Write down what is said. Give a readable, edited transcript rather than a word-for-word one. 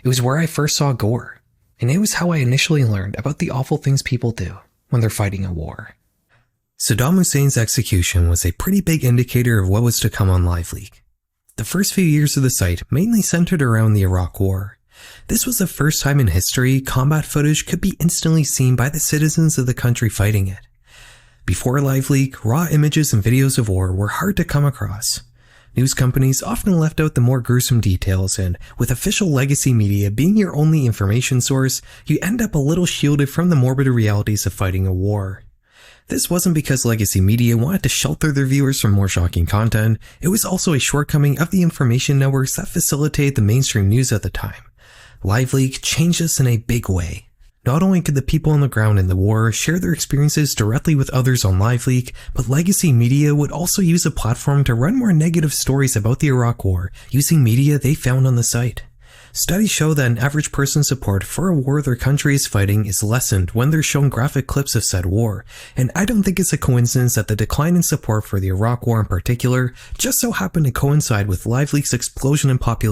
It was where I first saw gore, and it was how I initially learned about the awful things people do when they're fighting a war. Saddam Hussein's execution was a pretty big indicator of what was to come on LiveLeak. The first few years of the site mainly centered around the Iraq War. This was the first time in history combat footage could be instantly seen by the citizens of the country fighting it. Before LiveLeak, raw images and videos of war were hard to come across. News companies often left out the more gruesome details, and with official legacy media being your only information source, you end up a little shielded from the morbid realities of fighting a war. This wasn't because legacy media wanted to shelter their viewers from more shocking content, it was also a shortcoming of the information networks that facilitated the mainstream news at the time. LiveLeak changed this in a big way. Not only could the people on the ground in the war share their experiences directly with others on LiveLeak, but legacy media would also use the platform to run more negative stories about the Iraq War using media they found on the site. Studies show that an average person's support for a war their country is fighting is lessened when they're shown graphic clips of said war, and I don't think it's a coincidence that the decline in support for the Iraq War in particular just so happened to coincide with LiveLeak's explosion in popularity.